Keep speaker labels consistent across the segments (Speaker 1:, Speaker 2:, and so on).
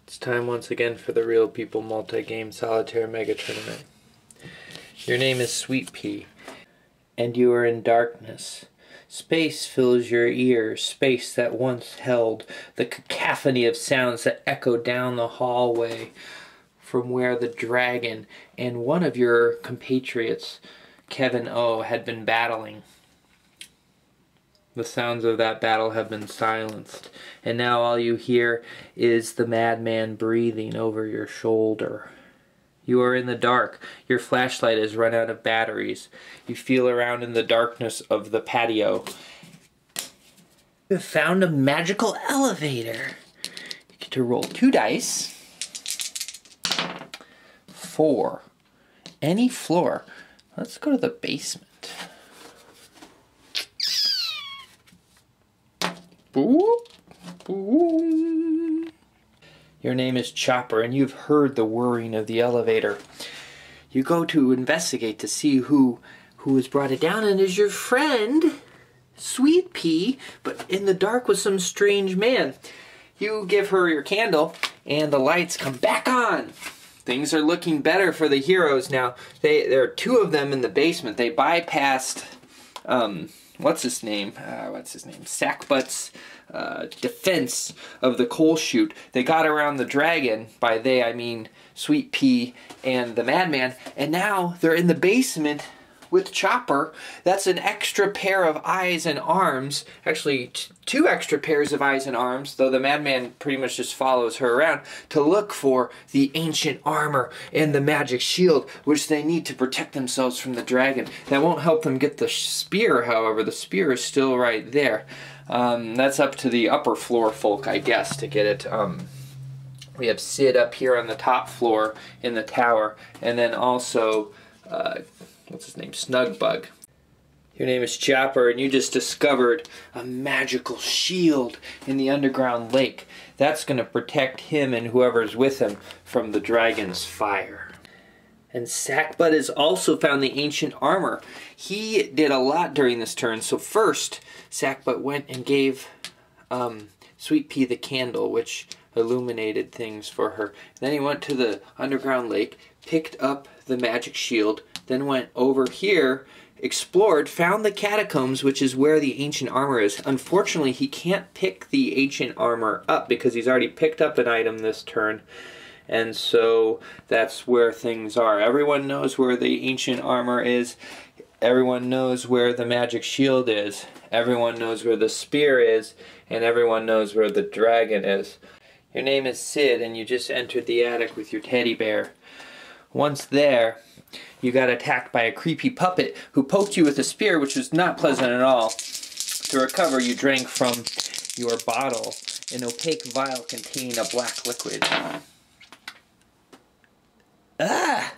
Speaker 1: It's time once again for the Real People Multi-Game Solitaire Mega Tournament. Your name is Sweet Pea, and you are in darkness. Space fills your ears, space that once held the cacophony of sounds that echo down the hallway from where the dragon and one of your compatriots, Kevin O, had been battling. The sounds of that battle have been silenced, and now all you hear is the madman breathing over your shoulder. You are in the dark. Your flashlight has run out of batteries. You feel around in the darkness of the patio. You have found a magical elevator. You get to roll 2 dice. 4. Any floor. Let's go to the basement. Boop, boop. Your name is Chopper, and you've heard the whirring of the elevator. You go to investigate to see who has brought it down, and is your friend, Sweet Pea, but in the dark with some strange man. You give her your candle, and the lights come back on. Things are looking better for the heroes now. There are 2 of them in the basement. They bypassed, what's his name? Sackbutt's defense of the coal chute. They got around the dragon. By they, I mean Sweet Pea and the madman. And now they're in the basement with Chopper. That's an extra pair of eyes and arms. Actually, 2 extra pairs of eyes and arms, though the madman pretty much just follows her around to look for the ancient armor and the magic shield, which they need to protect themselves from the dragon. That won't help them get the spear, however. The spear is still right there. That's up to the upper floor folk, I guess, to get it. We have Sid up here on the top floor in the tower, and then also, what's his name? Snugbug. Your name is Chopper, and you just discovered a magical shield in the underground lake. That's going to protect him and whoever's with him from the dragon's fire. And Sackbutt has also found the ancient armor. He did a lot during this turn. So first, Sackbutt went and gave Sweet Pea the candle, which illuminated things for her. Then he went to the underground lake, picked up the magic shield, then went over here, explored, found the catacombs, which is where the ancient armor is. Unfortunately, he can't pick the ancient armor up because he's already picked up an item this turn. And so that's where things are. Everyone knows where the ancient armor is. Everyone knows where the magic shield is. Everyone knows where the spear is. And everyone knows where the dragon is. Your name is Sid, and you just entered the attic with your teddy bear. Once there, you got attacked by a creepy puppet who poked you with a spear, which was not pleasant at all. To recover, you drank from your bottle an opaque vial containing a black liquid. Ah!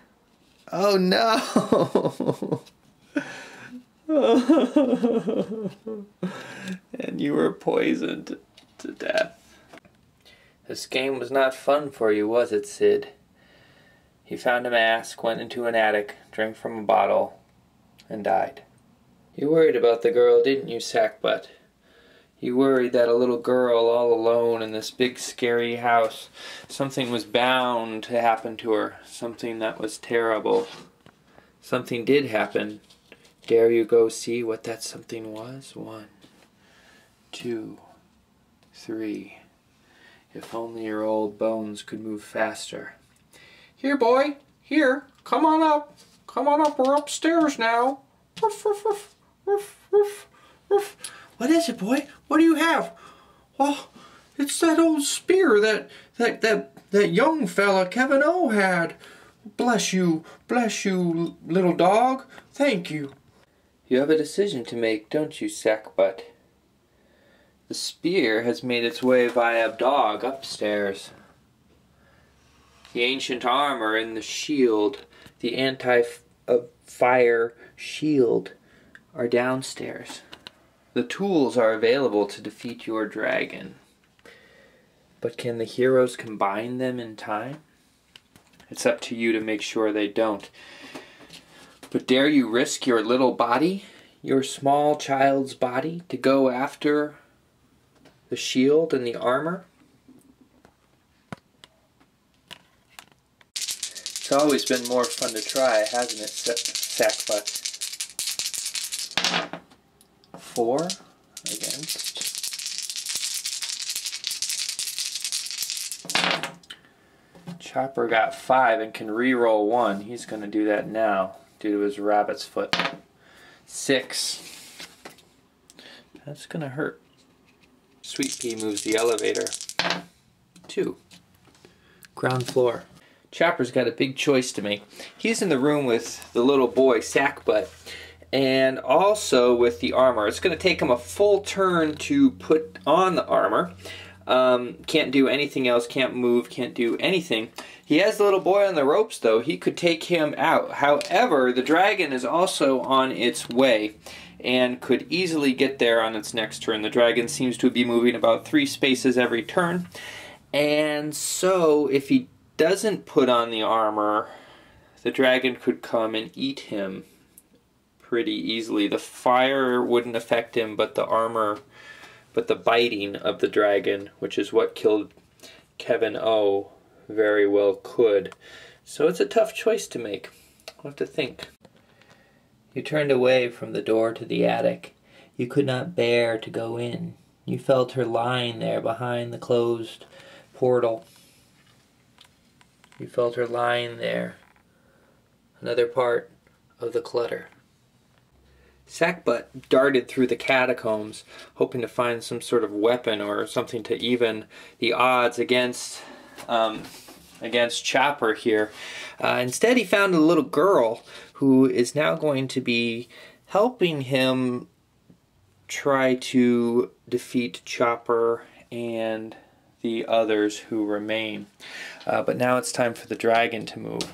Speaker 1: Oh no! And you were poisoned to death. This game was not fun for you, was it, Sid? He found a mask, went into an attic, drank from a bottle, and died. You worried about the girl, didn't you, Sackbutt? You worried that a little girl all alone in this big scary house, something was bound to happen to her, something that was terrible. Something did happen. Dare you go see what that something was? 1, 2, 3. If only your old bones could move faster. Here, boy. Here. Come on up. Come on up. We're upstairs now. Ruff, ruff, ruff, ruff, ruff, ruff. What is it, boy? What do you have? Oh, it's that old spear that young fella Kevin O had. Bless you, little dog. Thank you. You have a decision to make, don't you, Sackbutt? The spear has made its way via dog upstairs. The ancient armor and the shield, the anti-fire shield, are downstairs. The tools are available to defeat your dragon. But can the heroes combine them in time? It's up to you to make sure they don't. But dare you risk your little body, your small child's body, to go after the shield and the armor? It's always been more fun to try, hasn't it, Sackbutt? 4 against. Chopper got 5 and can re-roll 1. He's going to do that now due to his rabbit's foot. 6. That's going to hurt. Sweet Pea moves the elevator. 2. Ground floor. Chopper's got a big choice to make. He's in the room with the little boy, Sackbutt, and also with the armor. It's going to take him a full turn to put on the armor. Can't do anything else, can't move, can't do anything. He has the little boy on the ropes, though. He could take him out. However, the dragon is also on its way and could easily get there on its next turn. The dragon seems to be moving about 3 spaces every turn. And so, if he doesn't put on the armor, the dragon could come and eat him pretty easily. The fire wouldn't affect him, but the armor, but the biting of the dragon, which is what killed Kevin O, very well could. So it's a tough choice to make. We'll have to think. You turned away from the door to the attic. You could not bear to go in. You felt her lying there behind the closed portal. You felt her lying there. Another part of the clutter. Sackbutt darted through the catacombs, hoping to find some sort of weapon or something to even the odds against Chopper here. Instead, he found a little girl who is now going to be helping him try to defeat Chopper and the others who remain. But now it's time for the dragon to move.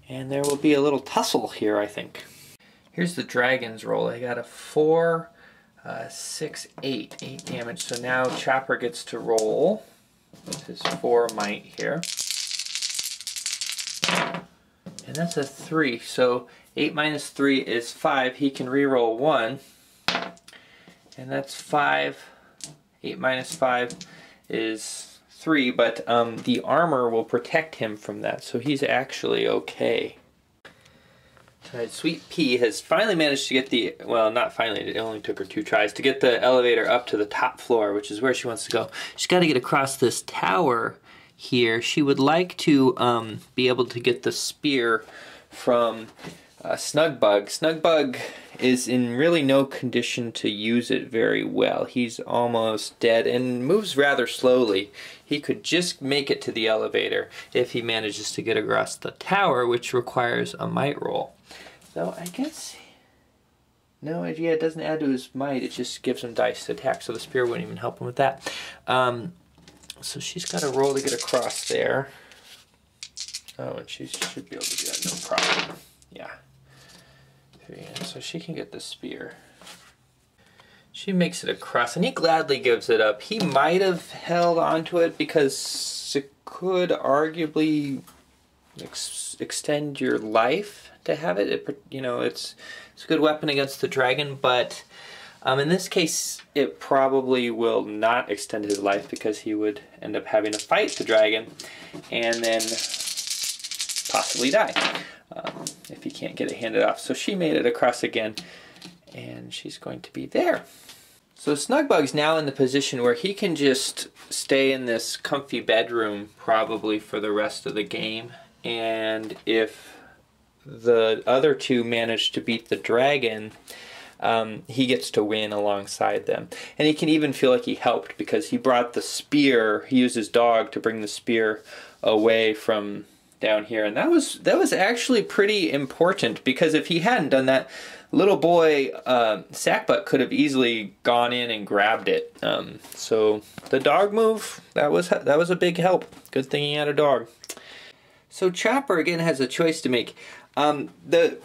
Speaker 1: And there will be a little tussle here, I think. Here's the dragon's roll. I got a 4, 6, 8. 8 damage. So now Chopper gets to roll with his 4 might here. And that's a 3. So 8 minus 3 is 5. He can re-roll 1. And that's 5. 8 minus 5 is 3. But the armor will protect him from that. So he's actually okay. Alright, Sweet Pea has finally managed to get the, well, not finally, it only took her 2 tries, to get the elevator up to the top floor, which is where she wants to go. She's got to get across this tower here. She would like to be able to get the spear from Snugbug. Snugbug is in really no condition to use it very well. He's almost dead and moves rather slowly. He could just make it to the elevator if he manages to get across the tower, which requires a might roll. So I guess, no, yeah, it doesn't add to his might, it just gives him dice to attack, so the spear wouldn't even help him with that. So she's got a roll to get across there. Oh, and she should be able to do that, no problem. Yeah. 3, and so she can get the spear. She makes it across, and he gladly gives it up. He might have held onto it because it could arguably extend your life to have it. You know, it's a good weapon against the dragon, but in this case, it probably will not extend his life because he would end up having to fight the dragon and then possibly die if he can't get it handed off. So she made it across again, and she's going to be there. So Snugbug's now in the position where he can just stay in this comfy bedroom probably for the rest of the game, and if the other 2 manage to beat the dragon, he gets to win alongside them. And he can even feel like he helped because he brought the spear, he used his dog to bring the spear away from down here. And that was actually pretty important, because if he hadn't done that, little boy Sackbutt could have easily gone in and grabbed it. So the dog move, that was a big help. Good thing he had a dog. So Chopper again has a choice to make. It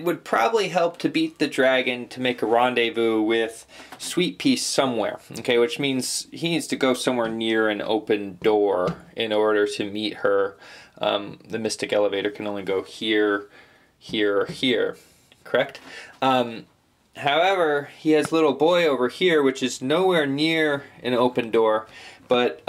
Speaker 1: would probably help to beat the dragon to make a rendezvous with Sweet Pea somewhere, okay, which means he needs to go somewhere near an open door in order to meet her. The Mystic Elevator can only go here, here, or here, correct? However, he has little boy over here, which is nowhere near an open door, but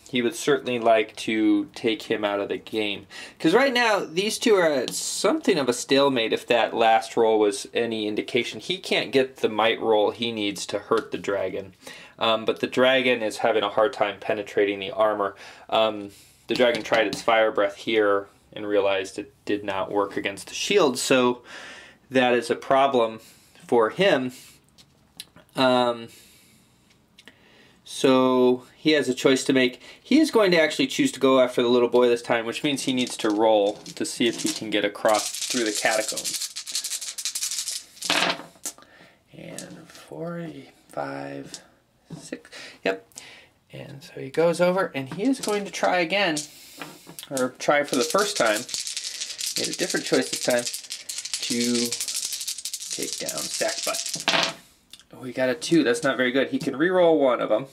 Speaker 1: he would certainly like to take him out of the game. Because right now, these two are at something of a stalemate, if that last roll was any indication. He can't get the might roll he needs to hurt the dragon. But the dragon is having a hard time penetrating the armor. The dragon tried its fire breath here and realized it did not work against the shield, so that is a problem for him. So he has a choice to make. He is going to actually choose to go after the little boy this time, which means he needs to roll to see if he can get across through the catacombs. And 4, 5, 6. Yep. And so he goes over, and he is going to try again, or try for the first time. Made a different choice this time to take down Sackbutt. Oh, he got a 2. That's not very good. He can re-roll one of them.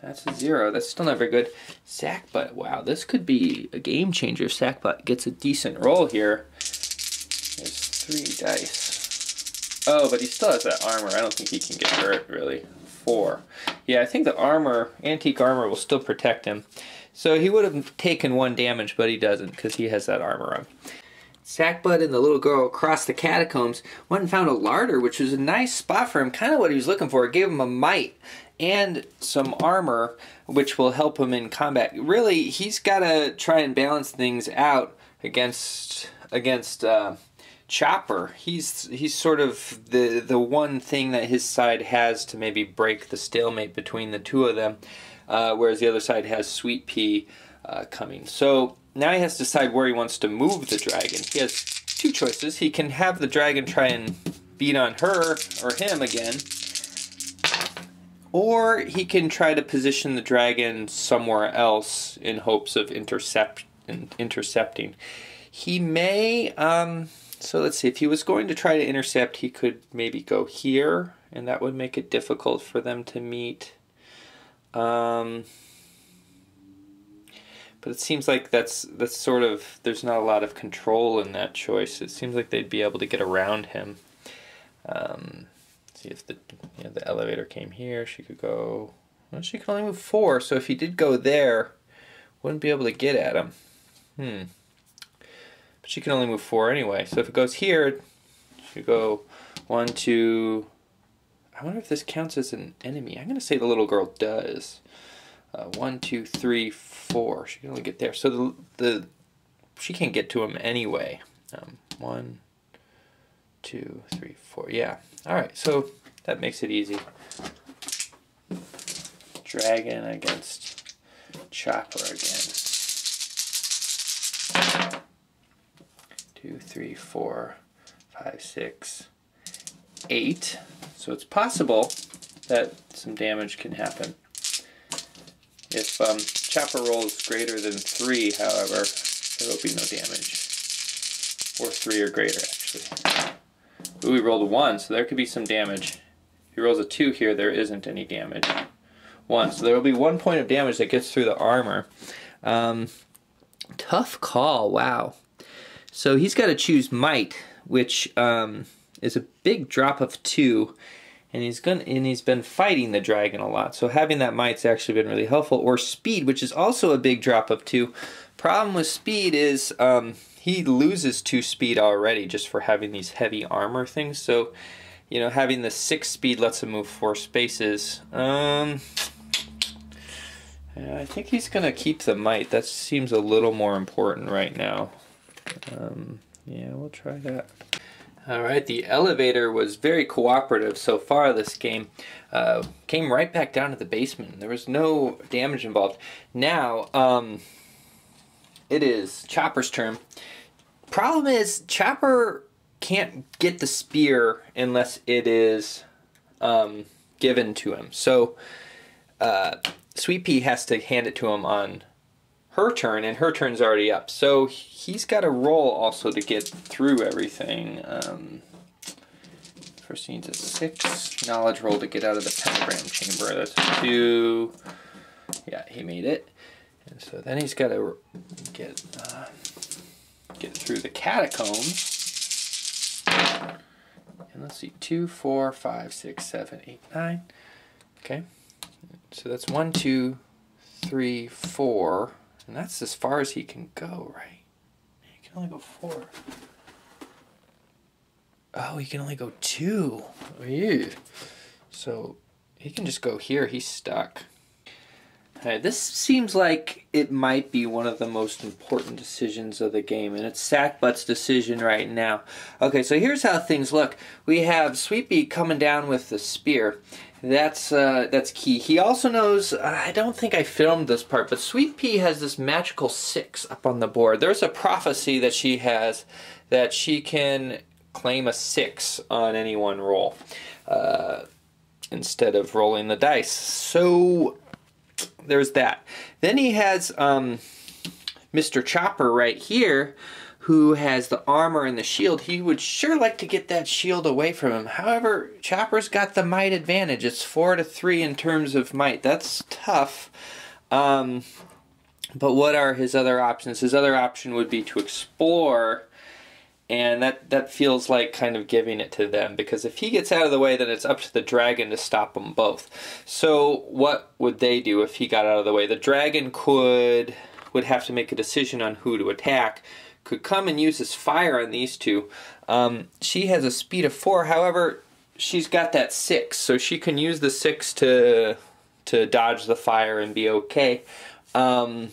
Speaker 1: That's a 0. That's still not very good. Sackbutt. Wow, this could be a game changer. Sackbutt gets a decent roll here. There's 3 dice. Oh, but he still has that armor. I don't think he can get hurt, really. 4. Yeah, I think the armor, antique armor, will still protect him. So he would have taken 1 damage, but he doesn't because he has that armor on. Sackbutt and the little girl crossed the catacombs, went and found a larder, which was a nice spot for him, kind of what he was looking for. It gave him a might and some armor, which will help him in combat. Really, he's got to try and balance things out against Chopper. He's sort of the one thing that his side has to maybe break the stalemate between the two of them, whereas the other side has Sweet Pea coming. So now he has to decide where he wants to move the dragon. He has 2 choices. He can have the dragon try and beat on her or him again, or he can try to position the dragon somewhere else in hopes of intercepting. He may, so let's see, if he was going to try to intercept, he could maybe go here, and that would make it difficult for them to meet. But it seems like that's sort of, there's not a lot of control in that choice. It seems like they'd be able to get around him. See if the elevator came here, she could go, well, she can only move 4, so if he did go there, wouldn't be able to get at him. But she can only move 4 anyway, so if it goes here, she could go 1, 2, I wonder if this counts as an enemy. I'm going to say the little girl does. 1, 2, 3, 4. She can only get there. So she can't get to him anyway. 1, 2, 3, 4. Yeah. All right. So that makes it easy. Dragon against Chopper again. 2, 3, 4, 5, 6, 8. So it's possible that some damage can happen. If Chopper rolls greater than 3, however, there will be no damage. Or 3 or greater, actually. Ooh, he rolled a 1, so there could be some damage. If he rolls a 2 here, there isn't any damage. 1, so there will be 1 point of damage that gets through the armor. Tough call, wow. So he's got to choose Might, which is a big drop of 2. And he's been fighting the dragon a lot, so having that Might's actually been really helpful. Or Speed, which is also a big drop of 2. Problem with Speed is he loses 2 speed already just for having these heavy armor things. So, you know, having the 6 speed lets him move 4 spaces. I think he's gonna keep the Might. That seems a little more important right now. Yeah, we'll try that. Alright, the elevator was very cooperative so far this game. Came right back down to the basement. There was no damage involved. Now, it is Chopper's turn. Problem is, Chopper can't get the spear unless it is given to him. So, Sweet Pea has to hand it to him on her turn, and her turn's already up. So he's got to roll also to get through everything. First he needs a 6 knowledge roll to get out of the pentagram chamber. That's a 2. Yeah, he made it. And so then he's got to get through the catacombs. And let's see, 2, 4, 5, 6, 7, 8, 9. Okay. So that's 1, 2, 3, 4. And that's as far as he can go, right? He can only go 4. Oh, he can only go 2. Ew. So he can just go here. He's stuck. Alright, this seems like it might be one of the most important decisions of the game, and it's Sackbutt's decision right now. Okay, so here's how things look. We have Sweet Pea coming down with the spear. That's key. He also knows, I don't think I filmed this part, but Sweet Pea has this magical 6 up on the board. There's a prophecy that she has that she can claim a 6 on any one roll instead of rolling the dice. So there's that. Then he has Mr. Chopper right here, who has the armor and the shield. He would sure like to get that shield away from him. However, Chopper's got the might advantage. It's 4-3 in terms of might. That's tough. But what are his other options? His other option would be to explore, and that feels like kind of giving it to them, because if he gets out of the way, then it's up to the dragon to stop them both. So what would they do if he got out of the way? The dragon would have to make a decision on who to attack. Could come and use his fire on these two. She has a speed of 4, however, she's got that 6, so she can use the 6 to dodge the fire and be okay. A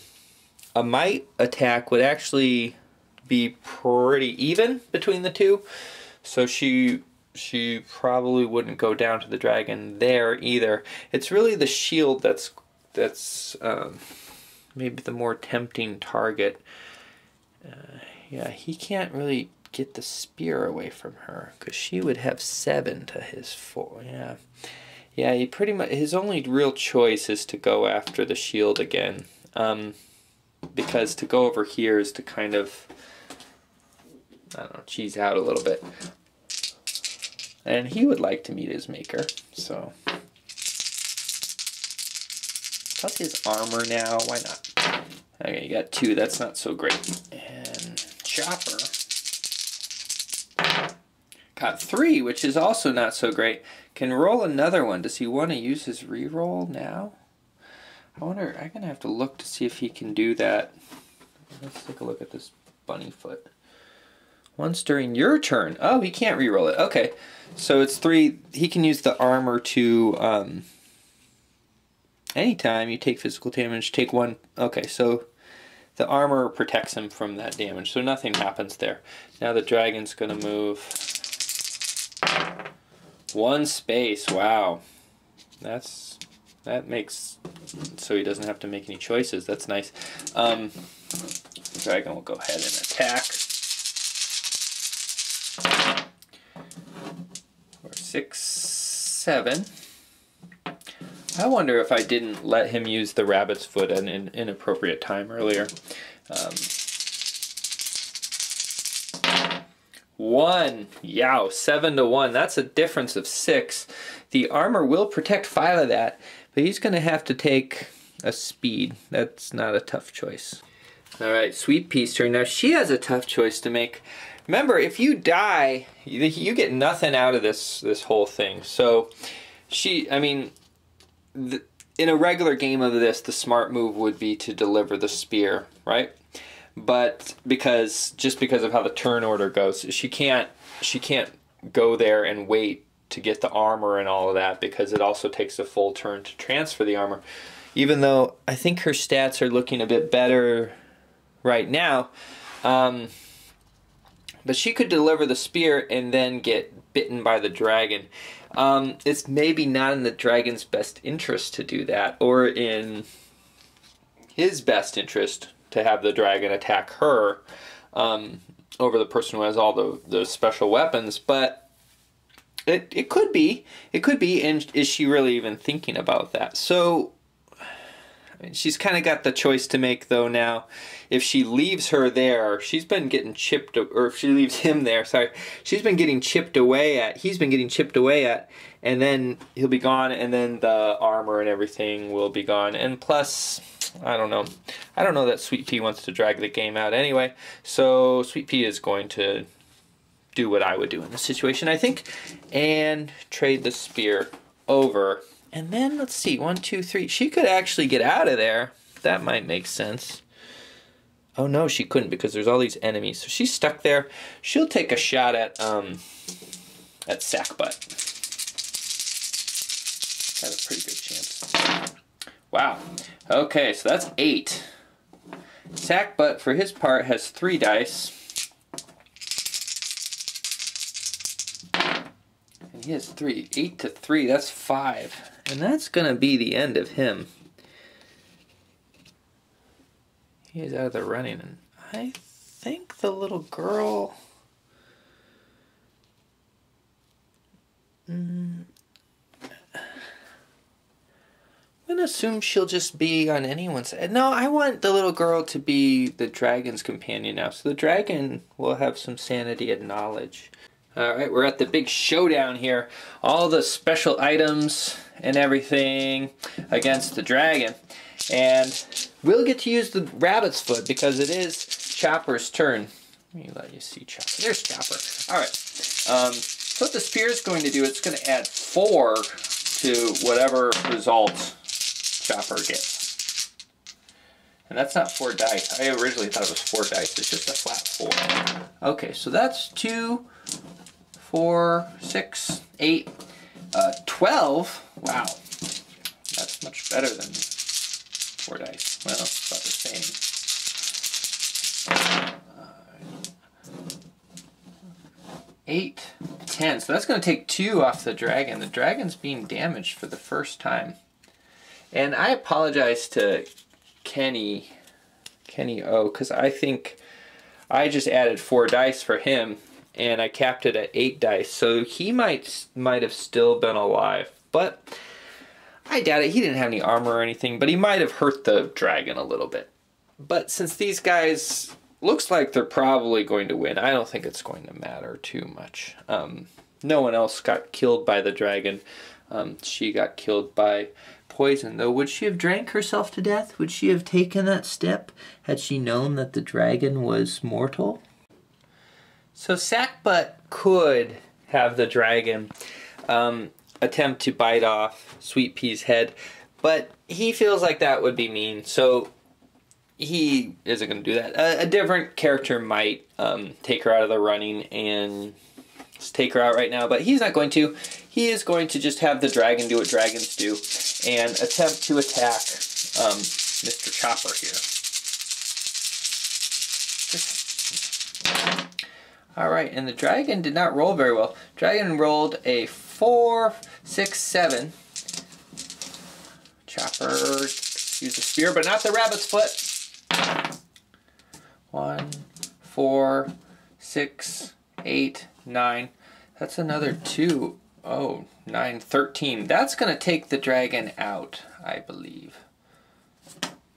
Speaker 1: might attack would actually be pretty even between the two, so she probably wouldn't go down to the dragon there either. It's really the shield that's maybe the more tempting target. Yeah, he can't really get the spear away from her, because she would have 7 to his 4. Yeah, he pretty much, his only real choice is to go after the shield again, because to go over here is to kind of, I don't know, cheese out a little bit. And he would like to meet his maker, so. Plus his armor now, why not? Okay, you got 2, that's not so great. And Chopper got 3, which is also not so great. Can roll another one. Does he want to use his reroll now? I wonder, I'm going to have to look to see if he can do that. Let's take a look at this bunny foot. Once during your turn. Oh, he can't reroll it. Okay. So it's 3. He can use the armor to, anytime you take physical damage, take 1. Okay, so the armor protects him from that damage, so nothing happens there. Now the dragon's going to move 1 space. Wow. That makes so he doesn't have to make any choices. That's nice. The dragon will go ahead and attack. 4, 6, 7. I wonder if I didn't let him use the rabbit's foot at an inappropriate time earlier. 1. Yow, 7 to 1. That's a difference of 6. The armor will protect 5 of that, but he's going to have to take a speed. That's not a tough choice. Alright, Sweet Pea's turn. Now she has a tough choice to make. Remember, if you die, you get nothing out of this whole thing. So, in a regular game of this, the smart move would be to deliver the spear, right? But just because of how the turn order goes, she can't go there and wait to get the armor and all of that, because it also takes a full turn to transfer the armor. Even though I think her stats are looking a bit better right now, but she could deliver the spear and then get bitten by the dragon. It's maybe not in the dragon's best interest to do that, or in his best interest to have the dragon attack her over the person who has all the special weapons, but it could be, and is she really even thinking about that? So, I mean, she's kind of got the choice to make, though, now. If she leaves her there, she's been getting chipped, or if she leaves him there, sorry, she's been getting chipped away at, he's been getting chipped away at, and then he'll be gone, and then the armor and everything will be gone. And plus, I don't know that Sweet Pea wants to drag the game out anyway, so Sweet Pea is going to do what I would do in this situation, I think, and trade the spear over. And then, let's see, 1, 2, 3. She could actually get out of there. That might make sense. Oh, no, she couldn't because there's all these enemies. So she's stuck there. She'll take a shot at Sackbutt. Has a pretty good chance. Wow. Okay, so that's 8. Sackbutt, for his part, has 3 dice. And he has 3. 8 to 3, that's 5. And that's going to be the end of him. He is out of the running, and I think the little girl... I'm going to assume she'll just be on anyone's side. No, I want the little girl to be the dragon's companion now. So the dragon will have some sanity and knowledge. Alright, we're at the big showdown here. All the special items and everything against the dragon. And we'll get to use the rabbit's foot because it is Chopper's turn. Let me let you see Chopper. There's Chopper. Alright. So what the spear is going to do, it's going to add 4 to whatever result Chopper gets. And that's not 4 dice. I originally thought it was 4 dice. It's just a flat 4. Okay, so that's 2, 4, 6, 8, 12. Wow. That's much better than 4 dice. Well, it's about the same. 8, 10. So that's going to take 2 off the dragon. The dragon's being damaged for the first time. And I apologize to Kenny O, because I think I just added 4 dice for him, and I capped it at 8 dice. So he might have still been alive. But I doubt it. He didn't have any armor or anything, but he might have hurt the dragon a little bit. But since these guys... looks like they're probably going to win. I don't think it's going to matter too much. No one else got killed by the dragon. She got killed by poison, though. Would she have drank herself to death? Would she have taken that step had she known that the dragon was mortal? So Sackbutt could have the dragon attempt to bite off Sweet Pea's head, but he feels like that would be mean, so he isn't going to do that. A different character might take her out of the running and just take her out right now, but he's not going to. He is going to just have the dragon do what dragons do and attempt to attack Mr. Chopper here. Alright, and the dragon did not roll very well. Dragon rolled a 4, 6, 7. Chopper used the spear, but not the rabbit's foot. 1, 4, 6, 8, 9. That's another 2. Oh, 9, 13. That's going to take the dragon out, I believe.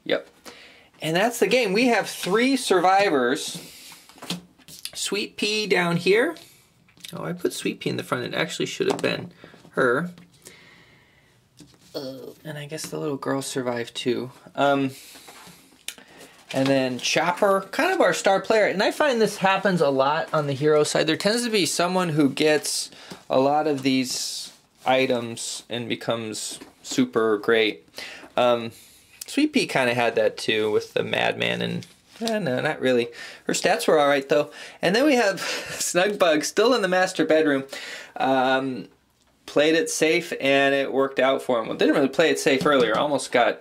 Speaker 1: Yep. And that's the game. We have 3 survivors. Sweet Pea down here. Oh, I put Sweet Pea in the front. It actually should have been her. And I guess the little girl survived too. And then Chopper, kind of our star player. And I find this happens a lot on the hero side. There tends to be someone who gets a lot of these items and becomes super great. Sweet Pea kind of had that too with the Madman and... no, not really. Her stats were alright though. And then we have Snugbug still in the master bedroom. Played it safe and it worked out for him. Well, didn't really play it safe earlier. Almost got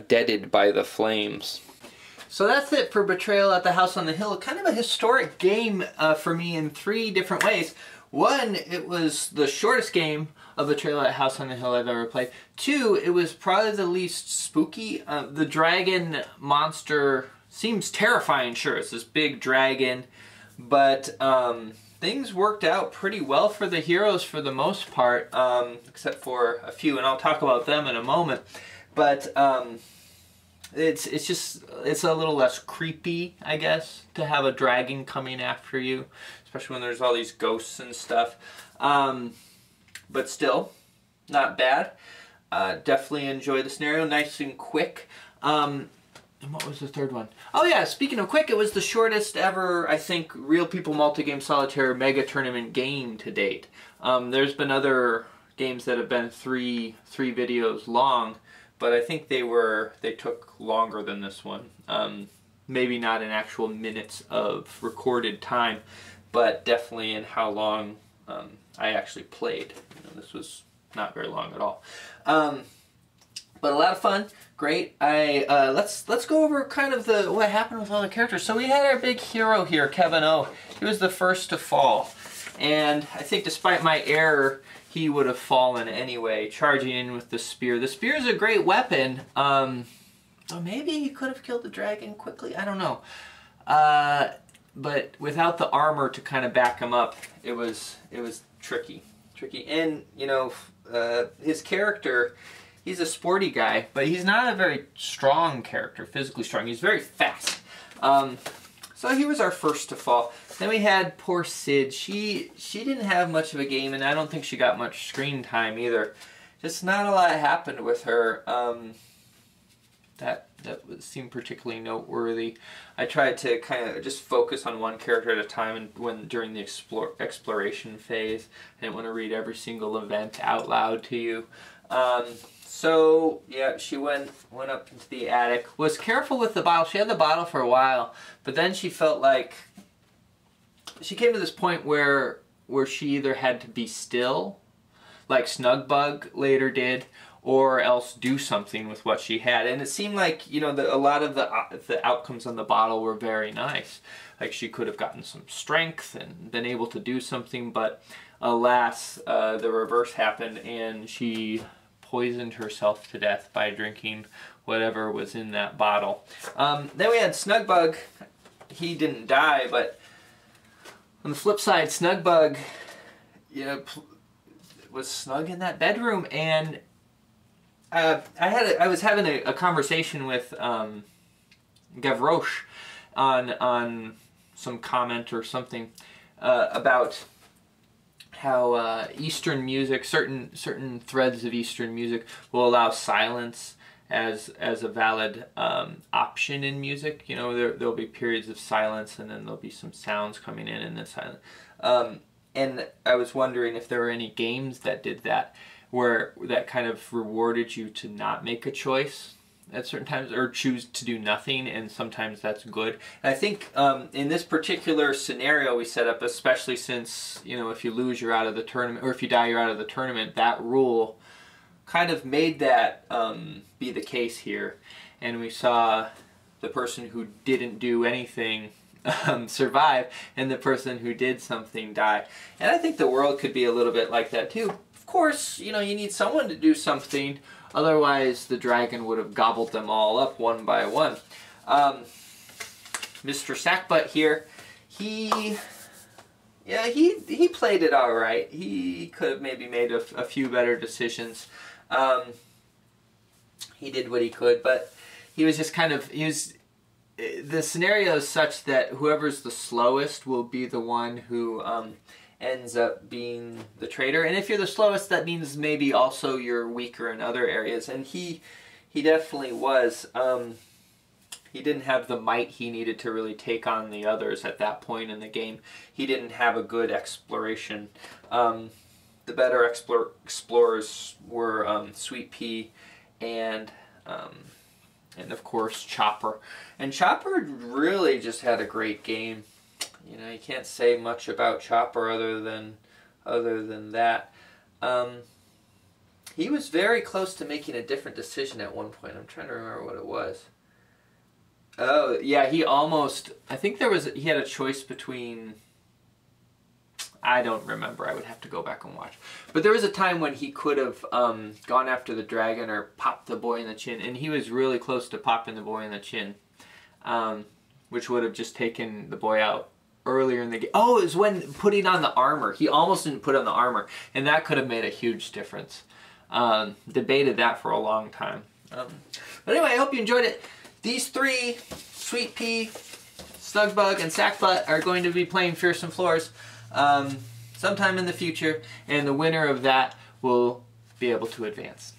Speaker 1: deaded by the flames. So that's it for Betrayal at the House on the Hill. Kind of a historic game for me in 3 different ways. 1, it was the shortest game of Betrayal at House on the Hill I've ever played. 2, it was probably the least spooky. The dragon monster seems terrifying, sure. It's this big dragon, but things worked out pretty well for the heroes for the most part, except for a few, and I'll talk about them in a moment. But it's a little less creepy, I guess, to have a dragon coming after you, especially when there's all these ghosts and stuff. But still, not bad. Definitely enjoy the scenario, nice and quick. And what was the third one? Oh yeah, speaking of quick, it was the shortest ever, I think, Real People Multi-Game Solitaire Mega Tournament game to date. There's been other games that have been three videos long, but I think they took longer than this one. Maybe not in actual minutes of recorded time, but definitely in how long I actually played. This was not very long at all. But a lot of fun, great. Let's go over kind of what happened with all the characters. So we had our big hero here, Kevin O. He was the first to fall, and I think despite my error, he would have fallen anyway, charging in with the spear. The spear is a great weapon. So maybe he could have killed the dragon quickly. I don't know. But without the armor to kind of back him up, it was tricky. And his character, he's a sporty guy, but he's not a very strong character, physically strong. He's very fast. So he was our first to fall. Then we had poor Sid. She didn't have much of a game, and I don't think she got much screen time either. Just not a lot happened with her. That seemed particularly noteworthy. I tried to kind of just focus on one character at a time, and during the exploration phase, I didn't want to read every single event out loud to you. So yeah, she went up into the attic. Was careful with the bottle. She had the bottle for a while, but then she felt like she came to this point where she either had to be still, like Snugbug later did, or else do something with what she had. And it seemed like, a lot of the outcomes on the bottle were very nice. Like she could have gotten some strength and been able to do something, but alas, the reverse happened, and she poisoned herself to death by drinking whatever was in that bottle. Then we had Snugbug. He didn't die, but on the flip side, Snugbug, was snug in that bedroom, and I was having a conversation with Gavroche on some comment or something about how Eastern music, certain threads of Eastern music, will allow silence as a valid option in music. There'll be periods of silence, and then there'll be some sounds coming in and then silence. And I was wondering if there were any games that did that, where that kind of rewarded you to not make a choice at certain times, or choose to do nothing, and sometimes that's good. And I think in this particular scenario we set up, especially since, if you lose, you're out of the tournament, or if you die, you're out of the tournament, that rule kind of made that be the case here. And we saw the person who didn't do anything survive, and the person who did something die. And I think the world could be a little bit like that too. Of course, you need someone to do something, otherwise the dragon would have gobbled them all up one by one. Mr. Sackbutt here, he played it all right. He could have maybe made a few better decisions. He did what he could, but he was just the scenario is such that whoever's the slowest will be the one who ends up being the traitor. And if you're the slowest, that means maybe also you're weaker in other areas. And he definitely was. He didn't have the might he needed to really take on the others at that point in the game. He didn't have a good exploration. The better explorers were Sweet Pea and of course Chopper. And Chopper really just had a great game. You can't say much about Chopper other than that. He was very close to making a different decision at one point. I'm trying to remember what it was. Oh, yeah, he almost, I think he had a choice between, I don't remember, I would have to go back and watch. But there was a time when he could have gone after the dragon or popped the boy in the chin, and he was really close to popping the boy in the chin, which would have just taken the boy out earlier in the game. Oh, it was when putting on the armor. He almost didn't put on the armor, and that could have made a huge difference. Debated that for a long time. But anyway, I hope you enjoyed it. These three, Sweet Pea, Snugbug, and Sackbutt, are going to be playing Fearsome Floors sometime in the future, and the winner of that will be able to advance.